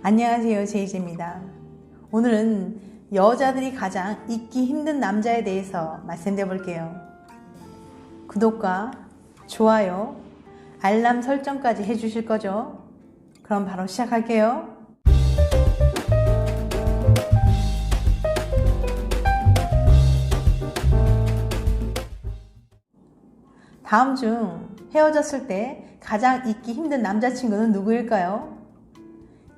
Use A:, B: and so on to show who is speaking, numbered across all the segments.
A: 안녕하세요, 제이제입니다. 오늘은 여자들이 가장 잊기 힘든 남자에 대해서 말씀드려 볼게요. 구독과 좋아요, 알람 설정까지 해주실 거죠? 그럼 바로 시작할게요. 다음 중 헤어졌을 때 가장 잊기 힘든 남자친구는 누구일까요?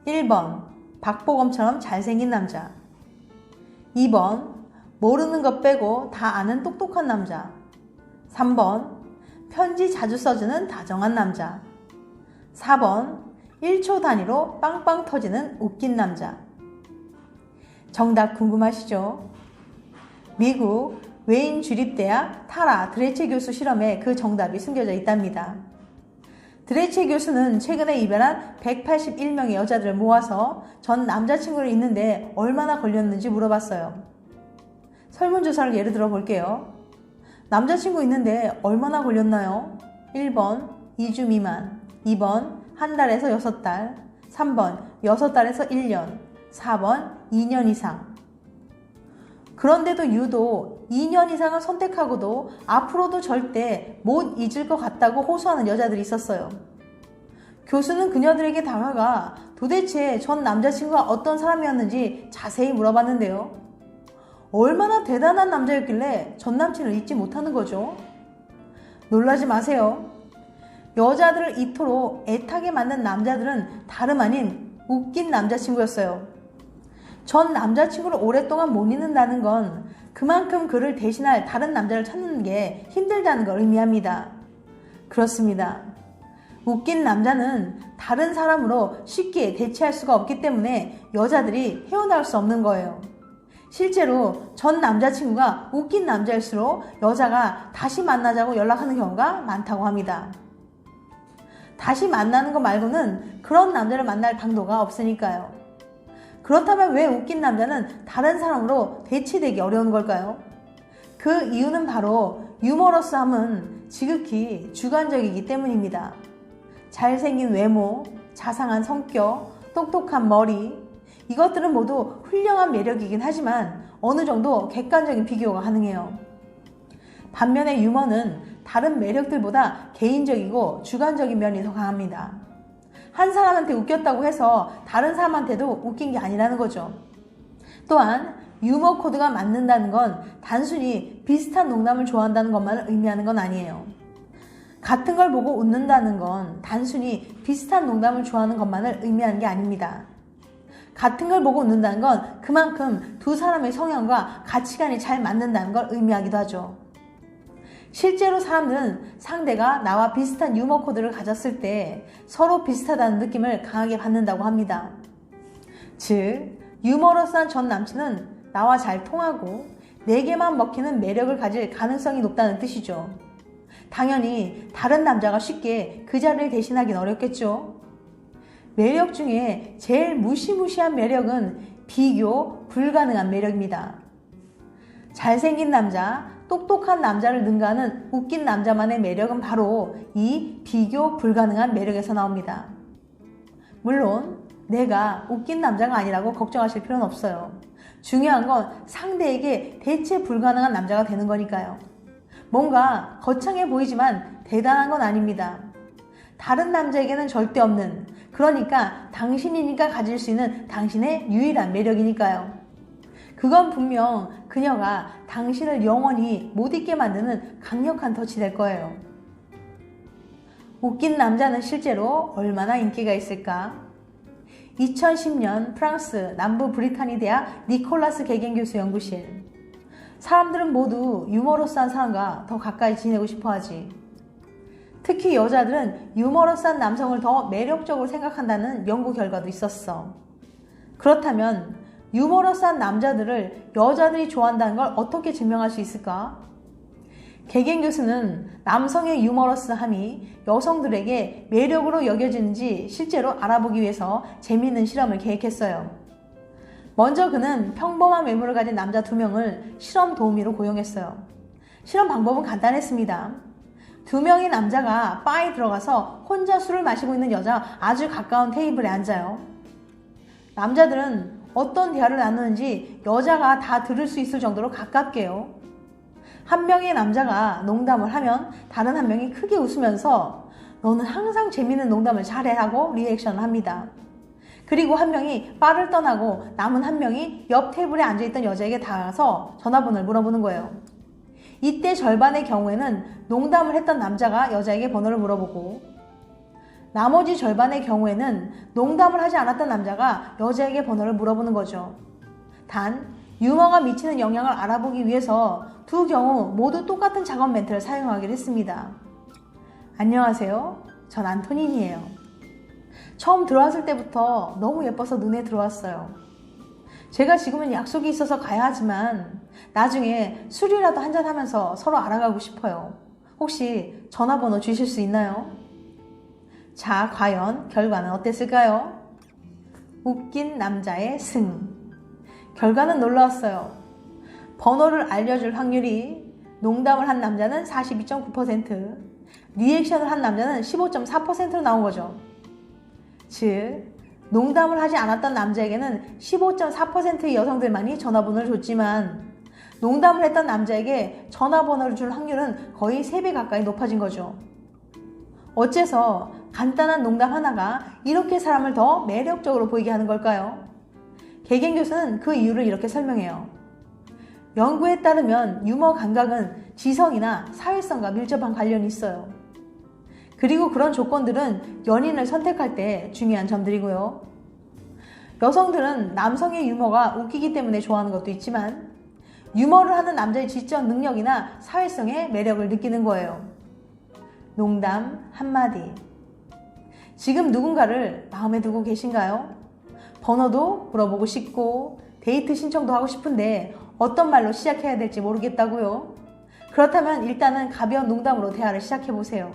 A: 1번 박보검처럼 잘생긴 남자. 2번 모르는 것 빼고 다 아는 똑똑한 남자. 3번 편지 자주 써주는 다정한 남자. 4번 1초 단위로 빵빵 터지는 웃긴 남자. 정답 궁금하시죠? 미국 웨인 주립대학 타라 드레체 교수 실험에 그 정답이 숨겨져 있답니다. 드레체 교수는 최근에 이별한 181명의 여자들을 모아서 전 남자친구를 잊는데 얼마나 걸렸는지 물어봤어요. 설문조사를 예를 들어 볼게요. 남자친구 있는데 얼마나 걸렸나요? 1번 2주 미만, 2번 한 달에서 6달, 3번 6달에서 1년, 4번 2년 이상. 그런데도 유독 2년 이상을 선택하고도 앞으로도 절대 못 잊을 것 같다고 호소하는 여자들이 있었어요. 교수는 그녀들에게 다가가 도대체 전 남자친구가 어떤 사람이었는지 자세히 물어봤는데요. 얼마나 대단한 남자였길래 전 남친을 잊지 못하는 거죠? 놀라지 마세요. 여자들을 이토록 애타게 만든 남자들은 다름 아닌 웃긴 남자친구였어요. 전 남자친구를 오랫동안 못 잊는다는 건 그만큼 그를 대신할 다른 남자를 찾는 게 힘들다는 걸 의미합니다. 그렇습니다. 웃긴 남자는 다른 사람으로 쉽게 대체할 수가 없기 때문에 여자들이 헤어나올 수 없는 거예요. 실제로 전 남자친구가 웃긴 남자일수록 여자가 다시 만나자고 연락하는 경우가 많다고 합니다. 다시 만나는 거 말고는 그런 남자를 만날 방도가 없으니까요. 그렇다면 왜 웃긴 남자는 다른 사람으로 대체되기 어려운 걸까요? 그 이유는 바로 유머러스함은 지극히 주관적이기 때문입니다. 잘생긴 외모, 자상한 성격, 똑똑한 머리, 이것들은 모두 훌륭한 매력이긴 하지만 어느 정도 객관적인 비교가 가능해요. 반면에 유머는 다른 매력들보다 개인적이고 주관적인 면이 더 강합니다. 한 사람한테 웃겼다고 해서 다른 사람한테도 웃긴 게 아니라는 거죠. 또한 유머 코드가 맞는다는 건 단순히 비슷한 농담을 좋아한다는 것만을 의미하는 건 아니에요. 같은 걸 보고 웃는다는 건 단순히 비슷한 농담을 좋아하는 것만을 의미하는 게 아닙니다. 같은 걸 보고 웃는다는 건 그만큼 두 사람의 성향과 가치관이 잘 맞는다는 걸 의미하기도 하죠. 실제로 사람들은 상대가 나와 비슷한 유머 코드를 가졌을 때 서로 비슷하다는 느낌을 강하게 받는다고 합니다. 즉, 유머러스한 전 남친은 나와 잘 통하고 내게만 먹히는 매력을 가질 가능성이 높다는 뜻이죠. 당연히 다른 남자가 쉽게 그 자리를 대신하긴 어렵겠죠. 매력 중에 제일 무시무시한 매력은 비교 불가능한 매력입니다. 잘생긴 남자, 똑똑한 남자를 능가하는 웃긴 남자만의 매력은 바로 이 비교 불가능한 매력에서 나옵니다. 물론 내가 웃긴 남자가 아니라고 걱정하실 필요는 없어요. 중요한 건 상대에게 대체 불가능한 남자가 되는 거니까요. 뭔가 거창해 보이지만 대단한 건 아닙니다. 다른 남자에게는 절대 없는, 그러니까 당신이니까 가질 수 있는 당신의 유일한 매력이니까요. 그건 분명 그녀가 당신을 영원히 못 잊게 만드는 강력한 덫이 될 거예요. 웃긴 남자는 실제로 얼마나 인기가 있을까? 2010년 프랑스 남부 브리타니 대학 니콜라스 개겐 교수 연구실. 사람들은 모두 유머러스한 사람과 더 가까이 지내고 싶어 하지. 특히 여자들은 유머러스한 남성을 더 매력적으로 생각한다는 연구 결과도 있었어. 그렇다면 유머러스한 남자들을 여자들이 좋아한다는 걸 어떻게 증명할 수 있을까? 개겐 교수는 남성의 유머러스함이 여성들에게 매력으로 여겨지는지 실제로 알아보기 위해서 재미있는 실험을 계획했어요. 먼저 그는 평범한 외모를 가진 남자 2명을 실험 도우미로 고용했어요. 실험 방법은 간단했습니다. 2명의 남자가 바에 들어가서 혼자 술을 마시고 있는 여자 아주 가까운 테이블에 앉아요. 남자들은 어떤 대화를 나누는지 여자가 다 들을 수 있을 정도로 가깝게요. 한 명의 남자가 농담을 하면 다른 한 명이 크게 웃으면서 너는 항상 재밌는 농담을 잘해 하고 리액션을 합니다. 그리고 한 명이 바를 떠나고 남은 한 명이 옆 테이블에 앉아있던 여자에게 다가가서 전화번호를 물어보는 거예요. 이때 절반의 경우에는 농담을 했던 남자가 여자에게 번호를 물어보고, 나머지 절반의 경우에는 농담을 하지 않았던 남자가 여자에게 번호를 물어보는 거죠. 단, 유머가 미치는 영향을 알아보기 위해서 두 경우 모두 똑같은 작업 멘트를 사용하기로 했습니다. 안녕하세요. 전 안토닌이에요. 처음 들어왔을 때부터 너무 예뻐서 눈에 들어왔어요. 제가 지금은 약속이 있어서 가야 하지만 나중에 술이라도 한잔하면서 서로 알아가고 싶어요. 혹시 전화번호 주실 수 있나요? 자, 과연 결과는 어땠을까요? 웃긴 남자의 승. 결과는 놀라웠어요. 번호를 알려줄 확률이 농담을 한 남자는 42.9%, 리액션을 한 남자는 15.4%로 나온 거죠. 즉, 농담을 하지 않았던 남자에게는 15.4%의 여성들만이 전화번호를 줬지만 농담을 했던 남자에게 전화번호를 줄 확률은 거의 3배 가까이 높아진 거죠. 어째서 간단한 농담 하나가 이렇게 사람을 더 매력적으로 보이게 하는 걸까요? 개겐 교수는 그 이유를 이렇게 설명해요. 연구에 따르면 유머 감각은 지성이나 사회성과 밀접한 관련이 있어요. 그리고 그런 조건들은 연인을 선택할 때 중요한 점들이고요. 여성들은 남성의 유머가 웃기기 때문에 좋아하는 것도 있지만 유머를 하는 남자의 지적 능력이나 사회성의 매력을 느끼는 거예요. 농담 한마디. 지금 누군가를 마음에 두고 계신가요? 번호도 물어보고 싶고 데이트 신청도 하고 싶은데 어떤 말로 시작해야 될지 모르겠다고요? 그렇다면 일단은 가벼운 농담으로 대화를 시작해보세요.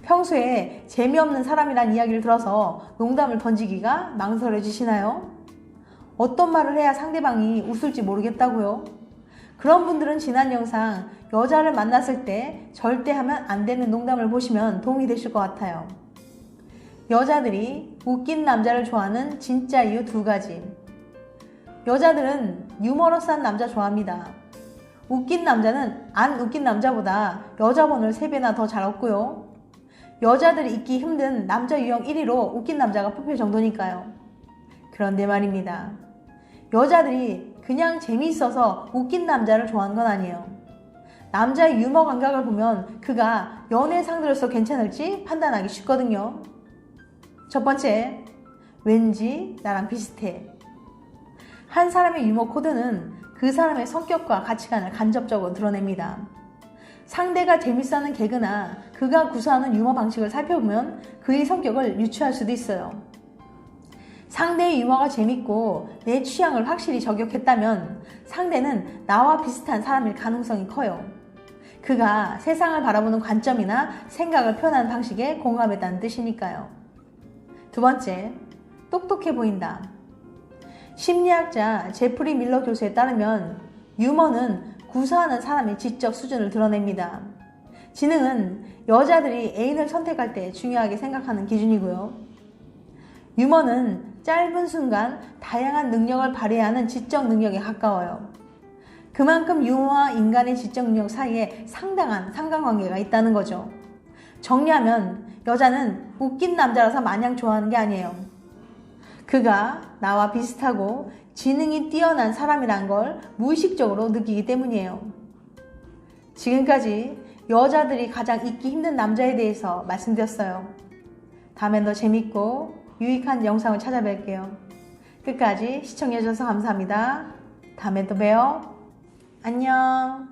A: 평소에 재미없는 사람이란 이야기를 들어서 농담을 던지기가 망설여지시나요? 어떤 말을 해야 상대방이 웃을지 모르겠다고요? 그런 분들은 지난 영상 여자를 만났을 때 절대 하면 안 되는 농담을 보시면 도움이 되실 것 같아요. 여자들이 웃긴 남자를 좋아하는 진짜 이유 2가지. 여자들은 유머러스한 남자 좋아합니다. 웃긴 남자는 안 웃긴 남자보다 여자 번호를 3배나 더 잘 얻고요. 여자들이 잊기 힘든 남자 유형 1위로 웃긴 남자가 뽑힐 정도니까요. 그런데 말입니다. 여자들이 그냥 재미있어서 웃긴 남자를 좋아하는 건 아니에요. 남자의 유머 감각을 보면 그가 연애 상대로서 괜찮을지 판단하기 쉽거든요. 첫 번째, 왠지 나랑 비슷해. 한 사람의 유머 코드는 그 사람의 성격과 가치관을 간접적으로 드러냅니다. 상대가 재밌어하는 개그나 그가 구사하는 유머 방식을 살펴보면 그의 성격을 유추할 수도 있어요. 상대의 유머가 재밌고 내 취향을 확실히 저격했다면 상대는 나와 비슷한 사람일 가능성이 커요. 그가 세상을 바라보는 관점이나 생각을 표현하는 방식에 공감했다는 뜻이니까요. 2번째, 똑똑해 보인다. 심리학자 제프리 밀러 교수에 따르면 유머는 구사하는 사람의 지적 수준을 드러냅니다. 지능은 여자들이 애인을 선택할 때 중요하게 생각하는 기준이고요. 유머는 짧은 순간 다양한 능력을 발휘하는 지적 능력에 가까워요. 그만큼 유머와 인간의 지적 능력 사이에 상당한 상관관계가 있다는 거죠. 정리하면 여자는 웃긴 남자라서 마냥 좋아하는 게 아니에요. 그가 나와 비슷하고 지능이 뛰어난 사람이란 걸 무의식적으로 느끼기 때문이에요. 지금까지 여자들이 가장 잊기 힘든 남자에 대해서 말씀드렸어요. 다음엔 더 재밌고 유익한 영상을 찾아뵐게요. 끝까지 시청해주셔서 감사합니다. 다음에 또 봬요. 안녕.